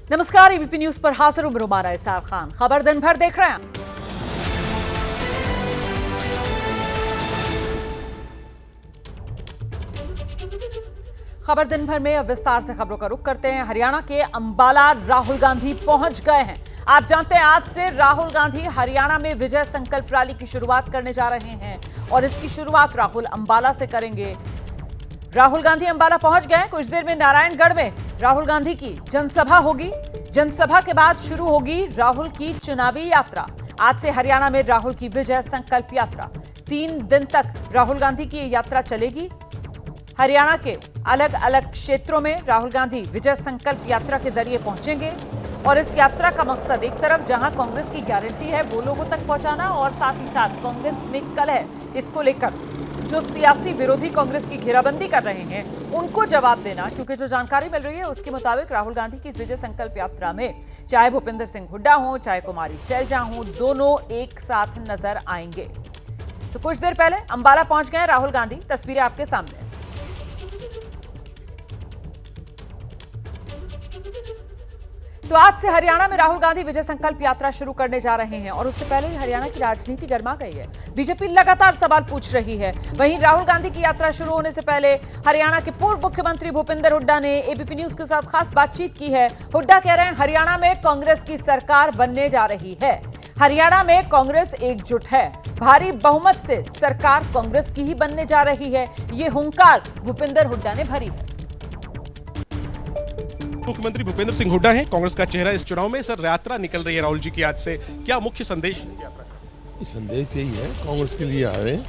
नमस्कार, ABP news पर हाजिर हूं रुमाना इसार खान। खबर दिन भर देख रहे हैं। खबर दिन भर में अब विस्तार से खबरों का रुख करते हैं। हरियाणा के अंबाला राहुल गांधी पहुंच गए हैं। आप जानते हैं आज से राहुल गांधी हरियाणा में विजय संकल्प रैली की शुरुआत करने जा रहे हैं और इसकी शुरुआत राहुल अंबाला से करेंगे। राहुल गांधी अंबाला पहुंच गए। कुछ देर में नारायणगढ़ में राहुल गांधी की जनसभा होगी। जनसभा के बाद शुरू होगी राहुल की चुनावी यात्रा। आज से हरियाणा में राहुल की विजय संकल्प यात्रा 3 दिन तक राहुल गांधी की यात्रा चलेगी। हरियाणा के अलग अलग क्षेत्रों में राहुल गांधी विजय संकल्प यात्रा के जरिए पहुंचेंगे और इस यात्रा का मकसद एक तरफ जहां कांग्रेस की गारंटी है वो लोगों तक पहुंचाना और साथ ही साथ कांग्रेस में कलह इसको लेकर जो सियासी विरोधी कांग्रेस की घेराबंदी कर रहे हैं उनको जवाब देना, क्योंकि जो जानकारी मिल रही है उसके मुताबिक राहुल गांधी की इस विजय संकल्प यात्रा में चाहे भूपेंद्र सिंह हुड्डा हो चाहे कुमारी सैलजा हो, दोनों एक साथ नजर आएंगे। तो कुछ देर पहले अंबाला पहुंच गए राहुल गांधी। तस्वीरें आपके सामने। तो आज से हरियाणा में राहुल गांधी विजय संकल्प यात्रा शुरू करने जा रहे हैं और उससे पहले ही हरियाणा की राजनीति गर्मा गई है। बीजेपी लगातार सवाल पूछ रही है। वहीं राहुल गांधी की यात्रा शुरू होने से पहले हरियाणा के पूर्व मुख्यमंत्री भूपेंद्र हुड्डा ने एबीपी न्यूज के साथ खास बातचीत की है। हुड्डा कह रहे हैं हरियाणा में कांग्रेस की सरकार बनने जा रही है। हरियाणा में कांग्रेस एकजुट है। भारी बहुमत से सरकार कांग्रेस की ही बनने जा रही है। ये हुंकार भूपेंद्र हुड्डा ने भरी है। मुख्यमंत्री भूपेंद्र सिंह हुड्डा हैं, कांग्रेस का चेहरा इस चुनाव में। सर, यात्रा निकल रही है राहुल जी की आज से, क्या मुख्य संदेश इस यात्रा का? संदेश यही है, कांग्रेस के लिए आ रहे हैं।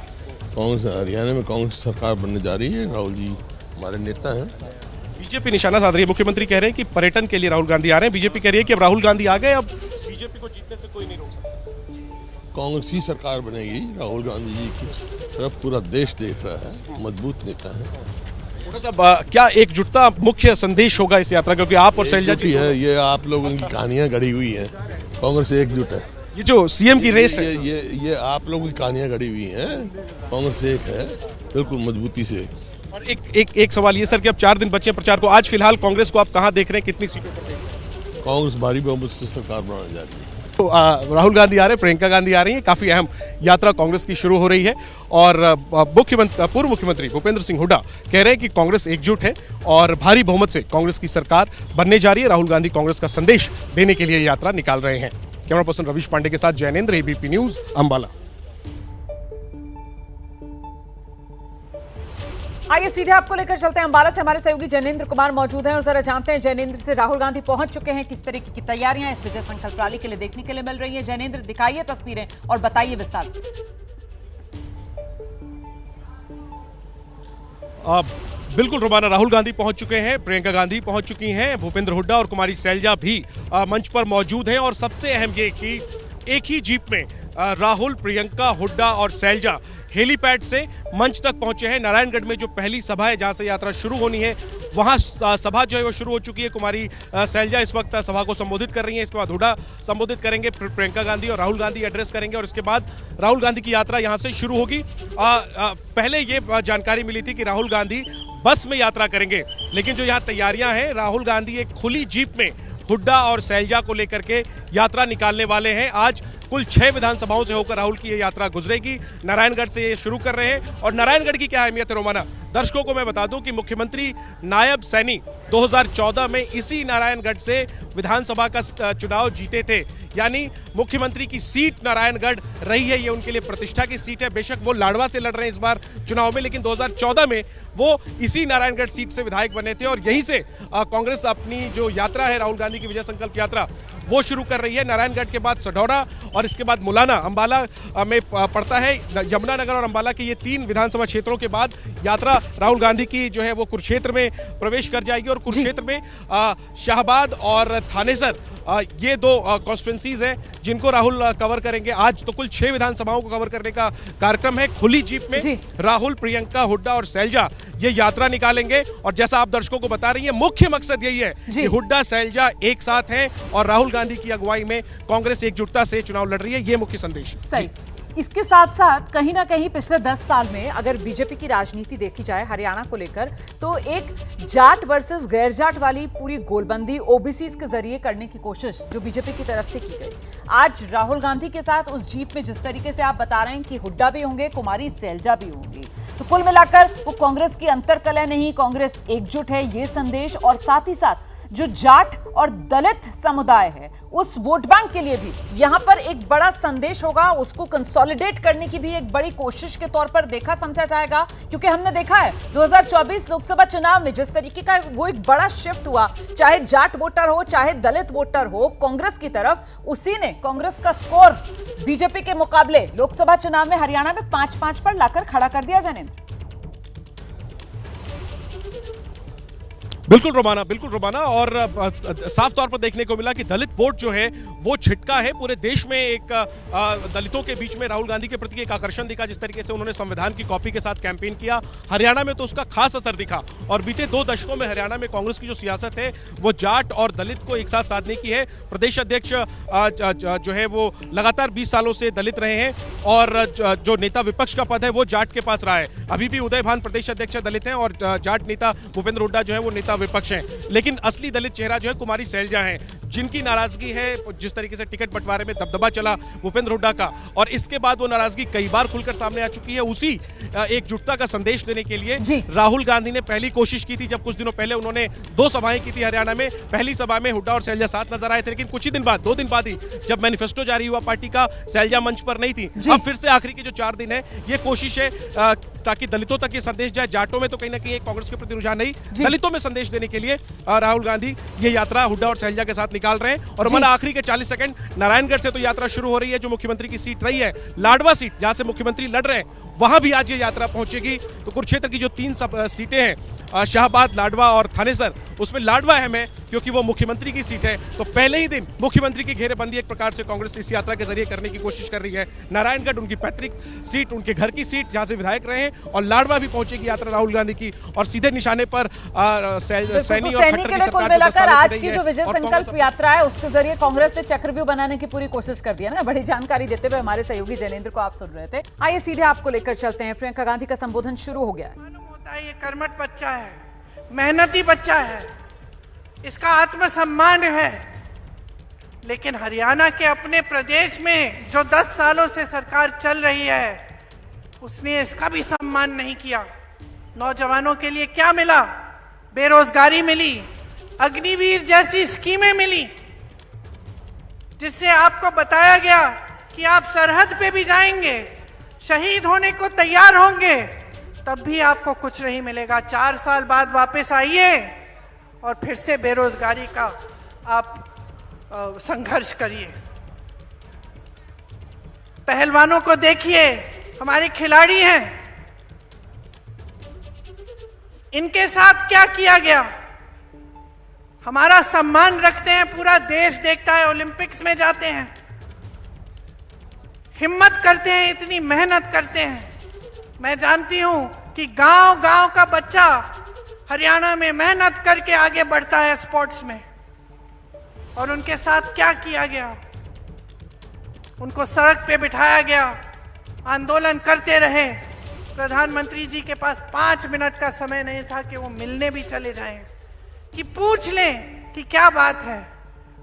कांग्रेस हरियाणा में कांग्रेस सरकार बनने जा रही है। राहुल जी हमारे नेता हैं। बीजेपी निशाना साध रही है। मुख्यमंत्री कह रहे हैं कि पर्यटन के लिए राहुल गांधी आ रहे हैं। बीजेपी कह रही है कि अब राहुल गांधी आ गए, अब बीजेपी को जीतने से कोई नहीं रोक सकता। कांग्रेस ही सरकार बनेगी। राहुल गांधी जी की तरफ पूरा देश देख रहा है। मजबूत नेता है। साहब, क्या एकजुटता मुख्य संदेश होगा इस यात्रा, क्योंकि आप और सैलजा जी है, ये आप लोगों की कहानियां गढ़ी हुई हैं। कांग्रेस एकजुट है। ये जो सीएम की रेस है, ये आप लोगों की कहानियां गढ़ी हुई हैं। कांग्रेस एक है, बिल्कुल मजबूती से। और एक सवाल ये सर कि अब 4 दिन बचे हैं प्रचार को। आज फिलहाल कांग्रेस को आप कहां देख रहे हैं, कितनी सीटों पर देख रहे हैं? कांग्रेस भारी बहुमत से सरकार बनाने जा रही है। तो राहुल गांधी आ रहे हैं, प्रियंका गांधी आ रही हैं। काफी अहम यात्रा कांग्रेस की शुरू हो रही है और पूर्व मुख्यमंत्री भूपेंद्र सिंह हुड्डा कह रहे हैं कि कांग्रेस एकजुट है और भारी बहुमत से कांग्रेस की सरकार बनने जा रही है। राहुल गांधी कांग्रेस का संदेश देने के लिए यात्रा निकाल रहे हैं। कैमरा पर्सन रवीश पांडे के साथ जैनेंद्र, एबीपी न्यूज, अंबाला। आइए सीधे आपको लेकर चलते हैं। अंबाला से हमारे सहयोगी जैनेंद्र कुमार मौजूद हैं और जरा जानते हैं जैनेंद्र से राहुल गांधी पहुंच चुके हैं, किस तरीके की तैयारियां इस विजय संकल्प रैली के लिए देखने के लिए मिल रही है। जैनेंद्र, दिखाइए तस्वीरें और बताइए विस्तार से। बिल्कुल रुमाना, राहुल गांधी पहुंच चुके हैं, प्रियंका गांधी पहुंच चुकी हैं, भूपेंद्र हुड्डा और कुमारी सैलजा भी मंच पर मौजूद हैं। और सबसे अहम ये कि एक ही जीप में राहुल, प्रियंका, हुड्डा और सैलजा हेलीपैड से मंच तक पहुंचे हैं। नारायणगढ़ में जो पहली सभा है जहां से यात्रा शुरू होनी है, वहां सभा जो है वो शुरू हो चुकी है। कुमारी सैलजा इस वक्त सभा को संबोधित कर रही हैं। इसके बाद हुड्डा संबोधित करेंगे, प्रियंका गांधी और राहुल गांधी एड्रेस करेंगे और इसके बाद राहुल गांधी की यात्रा यहां से शुरू होगी। पहले ये जानकारी मिली थी कि राहुल गांधी बस में यात्रा करेंगे, लेकिन जो यहाँ तैयारियां हैं, राहुल गांधी एक खुली जीप में हुड्डा और सैलजा को लेकर के यात्रा निकालने वाले हैं। आज कुल 6 विधानसभाओं से होकर राहुल की ये यात्रा गुजरेगी। नारायणगढ़ से ये शुरू कर रहे हैं और नारायणगढ़ की क्या अहमियत है रोमाना, दर्शकों को मैं बता दूं कि मुख्यमंत्री नायब सैनी 2014 में इसी नारायणगढ़ से विधानसभा का चुनाव जीते थे। यानी मुख्यमंत्री की सीट नारायणगढ़ रही है, ये उनके लिए प्रतिष्ठा की सीट है। बेशक वो लाडवा से लड़ रहे हैं इस बार चुनाव में, लेकिन 2014 में वो इसी नारायणगढ़ सीट से विधायक बने थे और यहीं से कांग्रेस अपनी जो यात्रा है राहुल गांधी की विजय संकल्प यात्रा वो शुरू कर रही है। नारायणगढ़ के बाद सढौरा और इसके बाद मुलाना, अंबाला में पड़ता है। यमुनानगर और अंबाला के ये 3 विधानसभा क्षेत्रों के बाद यात्रा राहुल गांधी की जो है वो कुरुक्षेत्र में प्रवेश कर जाएगी और कुरुक्षेत्र में शाहबाद और थानेसर ये 2 कॉन्स्टिट्यूंसीज हैं जिनको राहुल कवर करेंगे। आज तो कुल 6 विधानसभाओं को कवर करने का कार्यक्रम है। खुली जीप में राहुल, प्रियंका, हुड्डा और सैलजा ये यात्रा निकालेंगे और जैसा आप दर्शकों को बता रही है, मुख्य मकसद यही है कि हुड्डा, सैलजा एक साथ हैं और राहुल गांधी की अगुवाई में कांग्रेस एकजुटता से चुनाव लड़ रही है। ये मुख्य संदेश। सही। इसके साथ साथ कहीं ना कहीं पिछले 10 साल में अगर बीजेपी की राजनीति देखी जाए हरियाणा को लेकर, तो एक जाट वर्सेस गैर जाट वाली पूरी गोलबंदी ओबीसी के जरिए करने की कोशिश जो बीजेपी की तरफ से की गई। आज राहुल गांधी के साथ उस जीप में जिस तरीके से आप बता रहे हैं कि हुड्डा भी होंगे, कुमारी सैलजा भी होंगी, तो कुल मिलाकर वो कांग्रेस की अंतरकलह नहीं, कांग्रेस एकजुट है, ये संदेश। और साथ ही साथ जो जाट और दलित समुदाय है उस वोट बैंक के लिए भी यहां पर एक बड़ा संदेश होगा, उसको कंसोलिडेट करने की भी एक बड़ी कोशिश के तौर पर देखा समझा जाएगा। क्योंकि हमने देखा है 2024 लोकसभा चुनाव में जिस तरीके का वो एक बड़ा शिफ्ट हुआ, चाहे जाट वोटर हो चाहे दलित वोटर हो कांग्रेस की तरफ, उसी ने कांग्रेस का स्कोर बीजेपी के मुकाबले लोकसभा चुनाव में हरियाणा में 5-5 पर लाकर खड़ा कर दिया। जैनेंद्र, बिल्कुल रोमाना और साफ तौर पर देखने को मिला कि दलित वोट जो है वो छिटका है। पूरे देश में एक दलितों के बीच में राहुल गांधी के प्रति एक आकर्षण दिखा, जिस तरीके से उन्होंने संविधान की कॉपी के साथ कैंपेन किया। हरियाणा में तो उसका खास असर दिखा और बीते 2 दशकों में हरियाणा में कांग्रेस की जो सियासत है वो जाट और दलित को एक साथ साधने की है। प्रदेश अध्यक्ष जो है वो लगातार 20 सालों से दलित रहे हैं और जो नेता विपक्ष का पद है वो जाट के पास रहा है। अभी भी उदय भान प्रदेश अध्यक्ष दलित हैं और जाट नेता भूपेंद्र हुड्डा जो है वो नेता विपक्ष हैं। लेकिन असली दलित चेहरा जो है कुमारी सैलजा है, जिनकी नाराजगी है जिस तरीके से टिकट बंटवारे में दबदबा चला भूपेंद्र हुड्डा का, और इसके बाद वो नाराजगी कई बार खुलकर सामने आ चुकी है। उसी एकजुटता का संदेश देने के लिए राहुल गांधी ने पहली कोशिश की थी, जब कुछ दिनों पहले उन्होंने 2 सभाएं की थी हरियाणा में। पहली सभा में हुड्डा और सैलजा साथ नजर आए थे, लेकिन कुछ ही दिन बाद 2 दिन बाद ही जब मैनिफेस्टो जारी हुआ पार्टी का, सैलजा मंच पर नहीं थी। अब फिर से आखिरी के जो 4 दिन है ये कोशिश है ताकि दलितों तक ये संदेश जाए। जाटों में तो कहीं ना कहीं कांग्रेस के प्रति रुझान नहीं, दलितों में संदेश देने के लिए राहुल गांधी ये यात्रा हुड्डा और सैलजा के साथ निकाल रहे हैं। और हमारा आखिरी के 40 सेकंड, नारायणगढ़ से तो यात्रा शुरू हो रही है, जो मुख्यमंत्री की सीट रही है, लाडवा सीट जहां से मुख्यमंत्री लड़ रहे हैं, वहां भी आज ये यात्रा पहुंचेगी। तो कुरुक्षेत्र की जो 3 सीटें हैं, शाहबाद, लाडवा और थानेसर, उसमें लाडवा अहम है क्योंकि वो मुख्यमंत्री की सीट है। तो पहले ही दिन मुख्यमंत्री की घेरेबंदी एक प्रकार से कांग्रेस इस यात्रा के जरिए करने की कोशिश कर रही है। नारायणगढ़ उनकी पैतृक सीट, उनके घर की सीट जहां से विधायक रहे हैं, और लाडवा भी पहुंचेगी यात्रा राहुल गांधी की, और सीधे निशाने पर सैनी और खट्टर की सरकार मिलाकर आज की जो विजय संकल्प यात्रा है उसके जरिए कांग्रेस ने चक्रव्यूह बनाने की पूरी कोशिश कर दी है ना। बड़ी जानकारी देते हुए हमारे सहयोगी जैनेंद्र को आप सुन रहे थे। आइए सीधे आपको लेकर चलते हैं। प्रियंका गांधी का संबोधन शुरू हो गया है। मालूम होता है ये कर्मठ बच्चा है, मेहनती बच्चा है, इसका आत्मसम्मान है, लेकिन हरियाणा के अपने प्रदेश में जो 10 सालों से सरकार चल रही है उसने इसका भी सम्मान नहीं किया। नौजवानों के लिए क्या मिला? बेरोजगारी मिली, अग्निवीर जैसी स्कीमें मिली, जिससे आपको बताया गया कि आप सरहद पे भी जाएंगे, शहीद होने को तैयार होंगे, तब भी आपको कुछ नहीं मिलेगा। 4 साल बाद वापस आइए और फिर से बेरोजगारी का आप संघर्ष करिए। पहलवानों को देखिए, हमारे खिलाड़ी हैं, इनके साथ क्या किया गया? हमारा सम्मान रखते हैं, पूरा देश देखता है, ओलंपिक्स में जाते हैं, हिम्मत करते हैं, इतनी मेहनत करते हैं। मैं जानती हूं कि गांव-गांव का बच्चा हरियाणा में मेहनत करके आगे बढ़ता है स्पोर्ट्स में, और उनके साथ क्या किया गया? उनको सड़क पे बिठाया गया, आंदोलन करते रहे। प्रधानमंत्री जी के पास 5 मिनट का समय नहीं था कि वो मिलने भी चले जाएं, कि पूछ लें कि क्या बात है,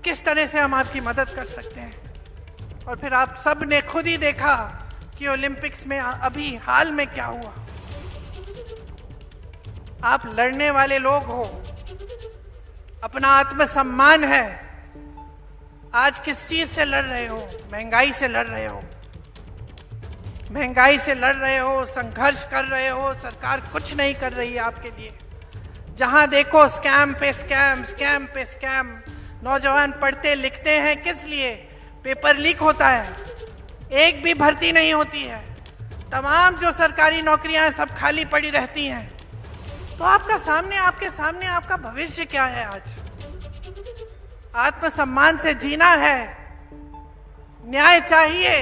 किस तरह से हम आपकी मदद कर सकते हैं। और फिर आप सब ने खुद ही देखा कि ओलंपिक्स में अभी हाल में क्या हुआ। आप लड़ने वाले लोग हो, अपना आत्मसम्मान है, आज किस चीज से लड़ रहे हो? महंगाई से लड़ रहे हो, महंगाई से लड़ रहे हो, संघर्ष कर रहे हो। सरकार कुछ नहीं कर रही है आपके लिए। जहां देखो स्कैम पे स्कैम, स्कैम पे स्कैम। नौजवान पढ़ते लिखते हैं किस लिए? पेपर लीक होता है, एक भी भर्ती नहीं होती है, तमाम जो सरकारी नौकरियां हैं सब खाली पड़ी रहती हैं। तो आपके सामने आपका भविष्य क्या है? आज आत्मसम्मान से जीना है, न्याय चाहिए,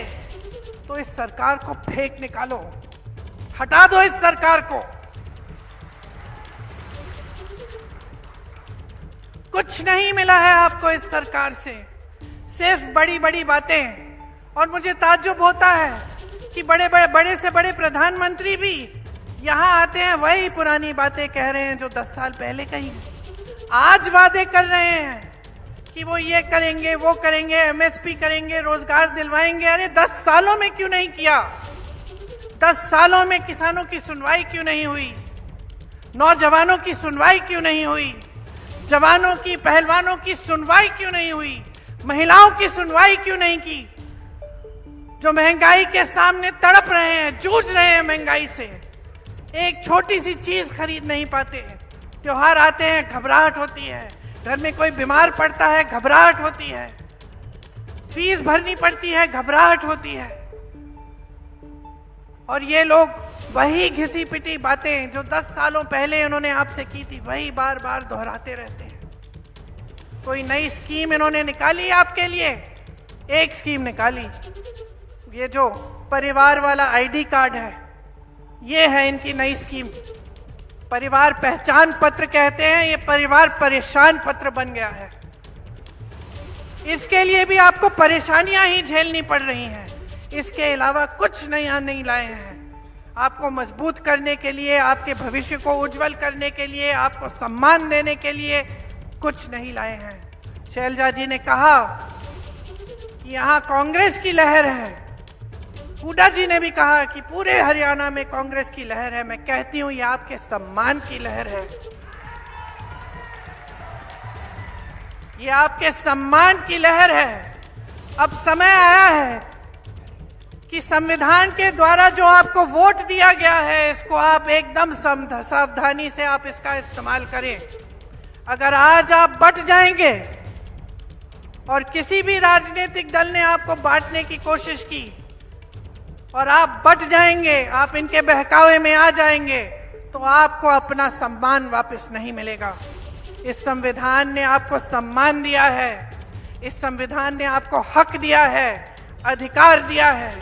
तो इस सरकार को फेंक निकालो, हटा दो इस सरकार को। कुछ नहीं मिला है आपको इस सरकार से, सिर्फ बड़ी बड़ी बातें। और मुझे ताज्जुब होता है कि बड़े से बड़े प्रधानमंत्री भी यहाँ आते हैं, वही पुरानी बातें कह रहे हैं जो 10 साल पहले कही। आज वादे कर रहे हैं कि वो ये करेंगे, वो करेंगे, एमएसपी करेंगे, रोजगार दिलवाएंगे। अरे 10 सालों में क्यों नहीं किया? 10 सालों में किसानों की सुनवाई क्यों नहीं हुई? नौजवानों की सुनवाई क्यों नहीं हुई? जवानों की, पहलवानों की सुनवाई क्यों नहीं हुई? महिलाओं की सुनवाई क्यों नहीं की? जो महंगाई के सामने तड़प रहे हैं, जूझ रहे हैं महंगाई से, एक छोटी सी चीज खरीद नहीं पाते। त्योहार आते हैं, घबराहट होती है। घर में कोई बीमार पड़ता है, घबराहट होती है। फीस भरनी पड़ती है, घबराहट होती है। और ये लोग वही घिसी पिटी बातें जो 10 सालों पहले इन्होंने आपसे की थी, वही बार बार दोहराते रहते हैं। कोई नई स्कीम इन्होंने निकाली आपके लिए? एक स्कीम निकाली, ये जो परिवार वाला आईडी कार्ड है, ये है इनकी नई स्कीम। परिवार पहचान पत्र कहते हैं, ये परिवार परेशान पत्र बन गया है। इसके लिए भी आपको परेशानियां ही झेलनी पड़ रही हैं। इसके अलावा कुछ नया नहीं लाए हैं। आपको मजबूत करने के लिए, आपके भविष्य को उज्जवल करने के लिए, आपको सम्मान देने के लिए कुछ नहीं लाए हैं। शैलजा जी ने कहा कि यहाँ कांग्रेस की लहर है। हुड्डा जी ने भी कहा कि पूरे हरियाणा में कांग्रेस की लहर है। मैं कहती हूं ये आपके सम्मान की लहर है। ये आपके सम्मान की लहर है। अब समय आया है कि संविधान के द्वारा जो आपको वोट दिया गया है, इसको आप एकदम सावधानी से आप इसका इस्तेमाल करें। अगर आज आप बट जाएंगे और किसी भी राजनीतिक दल ने आपको बांटने की कोशिश की और आप बट जाएंगे, आप इनके बहकावे में आ जाएंगे, तो आपको अपना सम्मान वापस नहीं मिलेगा। इस संविधान ने आपको सम्मान दिया है। इस संविधान ने आपको हक दिया है, अधिकार दिया है।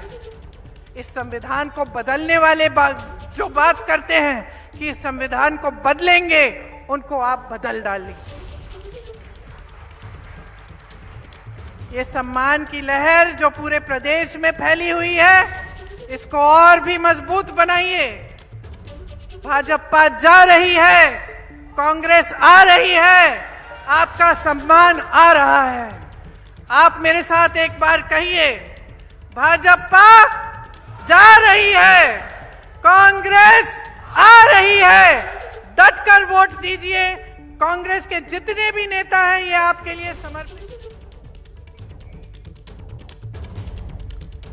इस संविधान को बदलने वाले जो बात करते हैं कि इस संविधान को बदलेंगे, उनको आप बदल डालें। ये सम्मान की लहर जो पूरे प्रदेश में फैली हुई है, इसको और भी मजबूत बनाइए। भाजपा जा रही है, कांग्रेस आ रही है, आपका सम्मान आ रहा है। आप मेरे साथ एक बार कहिए, भाजपा जा रही है, कांग्रेस आ रही है। डटकर वोट दीजिए। कांग्रेस के जितने भी नेता हैं, ये आपके लिए समर्पित।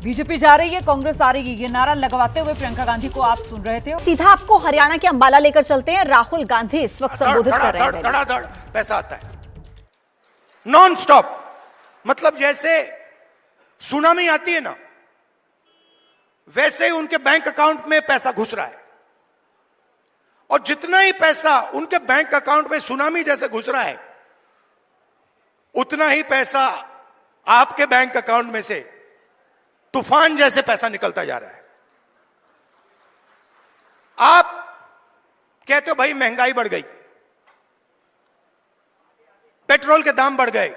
बीजेपी जा रही है, कांग्रेस आ रही है, ये नारा लगवाते हुए प्रियंका गांधी को आप सुन रहे थे। सीधा आपको हरियाणा के अंबाला लेकर चलते हैं। राहुल गांधी इस वक्त संबोधित कर रहे हैं। धड़ाधड़ पैसा आता है नॉन स्टॉप। मतलब जैसे सुनामी आती है ना, वैसे ही उनके बैंक अकाउंट में पैसा घुस रहा है। और जितना ही पैसा उनके बैंक अकाउंट में सुनामी जैसे घुस रहा है, उतना ही पैसा आपके बैंक अकाउंट में से तूफान जैसे पैसा निकलता जा रहा है। आप कहते हो भाई महंगाई बढ़ गई, पेट्रोल के दाम बढ़ गए,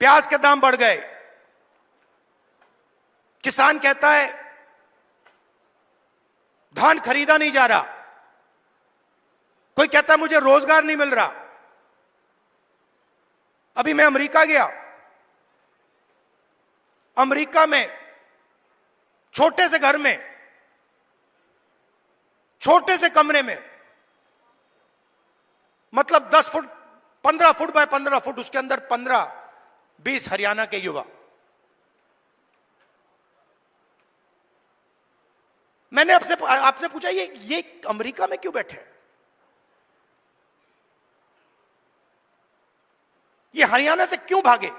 प्याज के दाम बढ़ गए। किसान कहता है धान खरीदा नहीं जा रहा, कोई कहता है मुझे रोजगार नहीं मिल रहा। अभी मैं अमेरिका गया, अमेरिका में छोटे से घर में, छोटे से कमरे में, मतलब 10 फुट 15 फुट बाय 15 फुट, उसके अंदर 15-20 हरियाणा के युवा। मैंने आपसे पूछा ये अमेरिका में क्यों बैठे हैं? ये हरियाणा से क्यों भागे?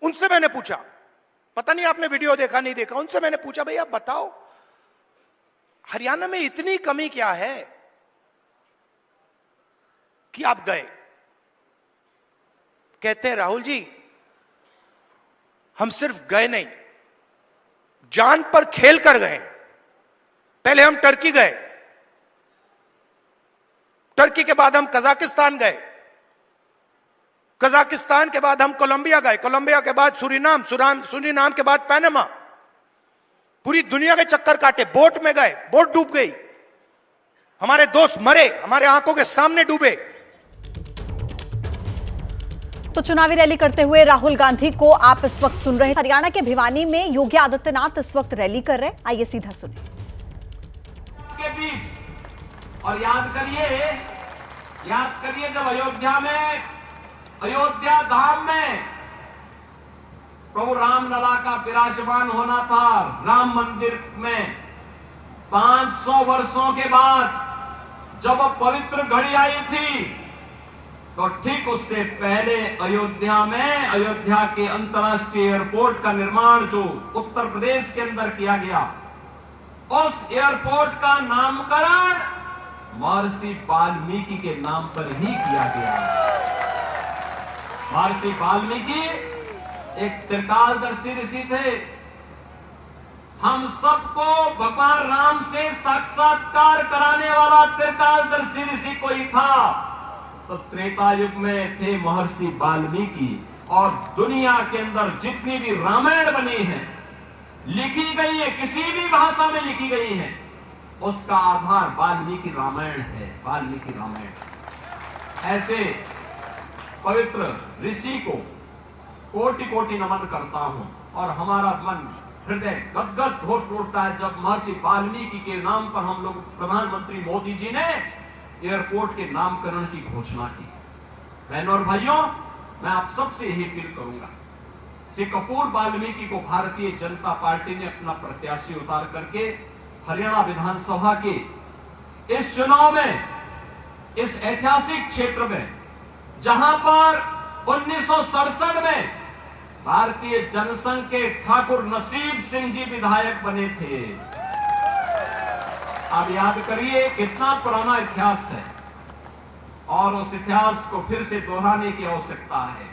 उनसे मैंने पूछा, पता नहीं आपने वीडियो देखा नहीं देखा, उनसे मैंने पूछा भाई आप बताओ हरियाणा में इतनी कमी क्या है कि आप गए? कहते हैं राहुल जी हम सिर्फ गए नहीं, जान पर खेल कर गए। पहले हम टर्की गए, टर्की के बाद हम कजाकिस्तान गए, कजाकिस्तान के बाद हम कोलंबिया गए, कोलंबिया के बाद सूरीनाम, सूरीनाम के बाद पैनामा। पूरी दुनिया के चक्कर काटे, बोट में गए, बोट डूब गई, हमारे दोस्त मरे, हमारे आंखों के सामने डूबे। तो चुनावी रैली करते हुए राहुल गांधी को आप इस वक्त सुन रहे हैं। हरियाणा के भिवानी में योगी आदित्यनाथ इस वक्त रैली कर रहे हैं, आइए सीधा सुनिए। के बीच और याद करिए जब अयोध्या धाम में प्रभु रामलला का विराजमान होना था राम मंदिर में, 500 वर्षों के बाद जब पवित्र घड़ी आई थी, तो ठीक उससे पहले अयोध्या के अंतर्राष्ट्रीय एयरपोर्ट का निर्माण जो उत्तर प्रदेश के अंदर किया गया, उस एयरपोर्ट का नामकरण महर्षि वाल्मीकि के नाम पर ही किया गया। महर्षि वाल्मीकि एक त्रिकालदर्शी ऋषि थे। हम सबको भगवान राम से साक्षात्कार कराने वाला त्रिकालदर्शी ऋषि कोई था, तो त्रेता युग में थे महर्षि वाल्मीकि। और दुनिया के अंदर जितनी भी रामायण बनी है, लिखी गई है, किसी भी भाषा में लिखी गई है, उसका आधार वाल्मीकि रामायण है, वाल्मीकि रामायण। ऐसे पवित्र ऋषि को कोटि कोटि नमन करता हूं और हमारा मन हृदय गदगद हो उठता है जब महर्षि वाल्मीकि के नाम पर हम लोग प्रधानमंत्री मोदी जी ने एयरपोर्ट के नामकरण की घोषणा की। बहनों और भाइयों, मैं आप सबसे यही अपील करूंगा, श्री कपूर वाल्मीकि को भारतीय जनता पार्टी ने अपना प्रत्याशी उतार करके हरियाणा विधानसभा के इस चुनाव में, इस ऐतिहासिक क्षेत्र में, जहां पर 1967 में भारतीय जनसंघ के ठाकुर नसीब सिंह जी विधायक बने थे। आप याद करिए कितना पुराना इतिहास है और उस इतिहास को फिर से दोहराने की आवश्यकता है।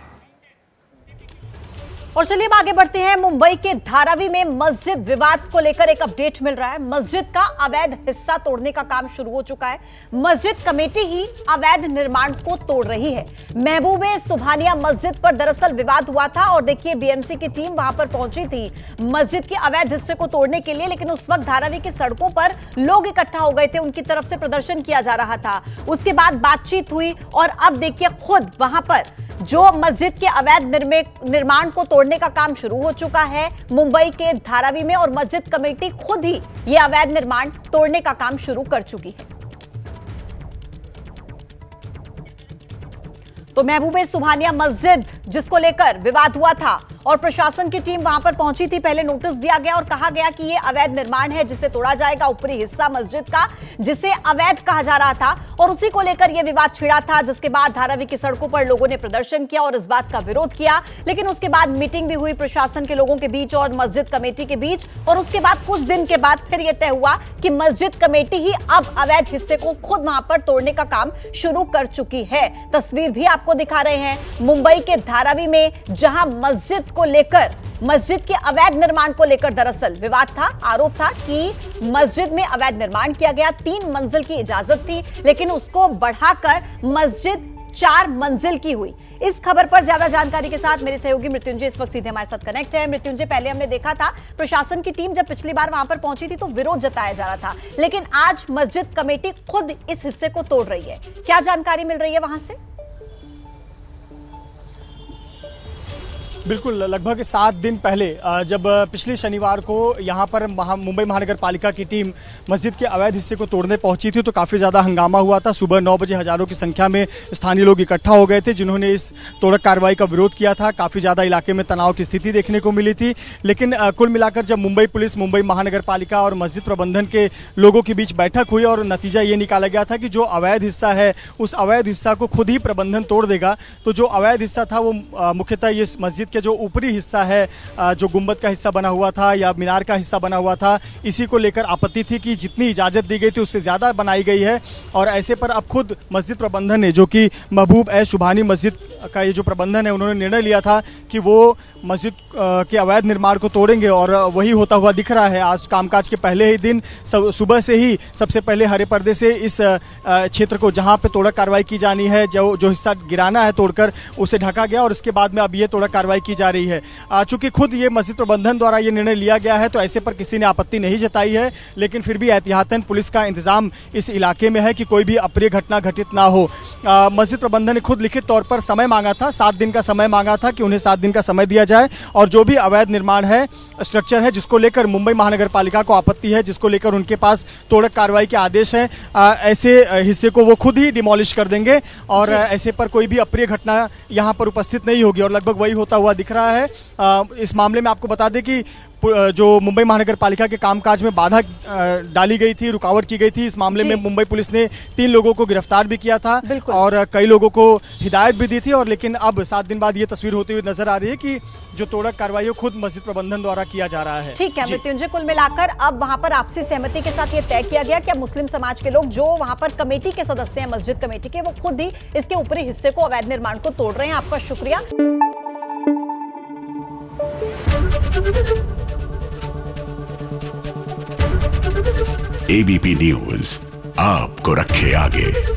और चलिए अब आगे बढ़ते हैं। मुंबई के धारावी में मस्जिद विवाद को लेकर एक अपडेट मिल रहा है। मस्जिद का अवैध हिस्सा तोड़ने का काम शुरू हो चुका है। मस्जिद कमेटी ही अवैध निर्माण को तोड़ रही है। महबूबे सुभानिया मस्जिद पर दरअसल विवाद हुआ था और देखिए बीएमसी की टीम वहां पर पहुंची थी मस्जिद के अवैध हिस्से को तोड़ने के लिए, लेकिन उस वक्त धारावी की सड़कों पर लोग इकट्ठा हो गए थे, उनकी तरफ से प्रदर्शन किया जा रहा था। उसके बाद बातचीत हुई और अब देखिए खुद वहां पर जो मस्जिद के अवैध निर्माण को तोड़ने का काम शुरू हो चुका है मुंबई के धारावी में, और मस्जिद कमेटी खुद ही यह अवैध निर्माण तोड़ने का काम शुरू कर चुकी है। तो महबूबे सुभानिया मस्जिद जिसको लेकर विवाद हुआ था और प्रशासन की टीम वहां पर पहुंची थी, पहले नोटिस दिया गया और कहा गया कि यह अवैध निर्माण है जिसे तोड़ा जाएगा, ऊपरी हिस्सा मस्जिद का जिसे अवैध कहा जा रहा था, और उसी को लेकर यह विवाद छिड़ा था। जिसके बाद धारावी की सड़कों पर लोगों ने प्रदर्शन किया और इस बात का विरोध किया, लेकिन उसके बाद मीटिंग भी हुई प्रशासन के लोगों के बीच और मस्जिद कमेटी के बीच, और उसके बाद कुछ दिन के बाद फिर यह तय हुआ कि मस्जिद कमेटी ही अब अवैध हिस्से को खुद वहां पर तोड़ने का काम शुरू कर चुकी है। तस्वीर भी आपको दिखा रहे हैं मुंबई के धारावी में, जहां मस्जिद को लेकर, मस्जिद के अवैध निर्माण को लेकर दरअसल विवाद था। आरोप था कि मस्जिद में अवैध निर्माण किया गया, 3 मंजिल की इजाजत थी, लेकिन उसको बढ़ाकर मस्जिद 4 मंजिल की हुई। इस खबर पर ज्यादा जानकारी के साथ मेरे सहयोगी मृत्युंजय इस वक्त सीधे हमारे साथ कनेक्ट है। मृत्युंजय, पहले हमने देखा था प्रशासन की टीम जब पिछली बार वहां पर पहुंची थी तो विरोध जताया जा रहा था, लेकिन आज मस्जिद कमेटी खुद इस हिस्से को तोड़ रही है। क्या जानकारी मिल रही है वहां से? बिल्कुल, लगभग 7 दिन पहले जब पिछले शनिवार को यहाँ पर मुंबई महानगर पालिका की टीम मस्जिद के अवैध हिस्से को तोड़ने पहुंची थी तो काफ़ी ज़्यादा हंगामा हुआ था। सुबह 9 बजे हज़ारों की संख्या में स्थानीय लोग इकट्ठा हो गए थे जिन्होंने इस तोड़क कार्रवाई का विरोध किया था। काफ़ी ज़्यादा इलाके में तनाव की स्थिति देखने को मिली थी, लेकिन कुल मिलाकर जब मुंबई पुलिस, मुंबई महानगर पालिका और मस्जिद प्रबंधन के लोगों के बीच बैठक हुई और नतीजा ये निकाला गया था कि जो अवैध हिस्सा है उस अवैध हिस्सा को खुद ही प्रबंधन तोड़ देगा। तो जो अवैध हिस्सा था वो मुख्यतः इस मस्जिद के जो ऊपरी हिस्सा है, जो गुंबद का हिस्सा बना हुआ था या मीनार का हिस्सा बना हुआ था, इसी को लेकर आपत्ति थी कि जितनी इजाज़त दी गई थी उससे ज़्यादा बनाई गई है। और ऐसे पर अब खुद मस्जिद प्रबंधन ने, जो कि महबूब ए शुभानी मस्जिद का ये जो प्रबंधन है, उन्होंने निर्णय लिया था कि वो मस्जिद के अवैध निर्माण को तोड़ेंगे और वही होता हुआ दिख रहा है। आज कामकाज के पहले ही दिन सुबह से ही सबसे पहले हरे पर्दे से इस क्षेत्र को, जहां पे तोड़क कार्रवाई की जानी है, जो हिस्सा गिराना है तोड़कर, उसे ढका गया और उसके बाद में अब ये तोड़क कार्रवाई की जा रही है। चूंकि खुद ये मस्जिद प्रबंधन द्वारा ये निर्णय लिया गया है तो ऐसे पर किसी ने आपत्ति नहीं जताई है, लेकिन फिर भी एहतियातन पुलिस का इंतजाम इस इलाके में है कि कोई भी अप्रिय घटना घटित ना हो। मस्जिद प्रबंधन ने खुद लिखित तौर पर समय मांगा था, 7 दिन का समय मांगा था कि उन्हें 7 दिन का समय दिया जाए और जो भी अवैध निर्माण है, स्ट्रक्चर है, जिसको लेकर मुंबई महानगर पालिका को आपत्ति है, जिसको लेकर उनके पास तोड़क कार्रवाई के आदेश हैं, ऐसे हिस्से को वो खुद ही डिमोलिश कर देंगे और ऐसे पर कोई भी अप्रिय घटना यहाँ पर उपस्थित नहीं होगी और लगभग वही होता हुआ दिख रहा है। इस मामले में आपको बता दें कि जो मुंबई महानगर पालिका के कामकाज में बाधा डाली गई थी, रुकावट की गई थी, इस मामले में मुंबई पुलिस ने 3 लोगों को गिरफ्तार भी किया था और कई लोगों को हिदायत भी दी थी। और लेकिन अब 7 दिन बाद ये तस्वीर होती हुई नजर आ रही है कि जो तोड़क कार्रवाई खुद मस्जिद प्रबंधन द्वारा किया जा रहा है। ठीक है मृत्युंजय, कुल मिलाकर अब वहां पर आपसी सहमति के साथ ये तय किया गया कि मुस्लिम समाज के लोग जो वहां पर कमेटी के सदस्य हैं, मस्जिद कमेटी के, वो खुद ही इसके ऊपरी हिस्से को, अवैध निर्माण को तोड़ रहे हैं। आपका शुक्रिया। एबीपी न्यूज आपको रखे आगे।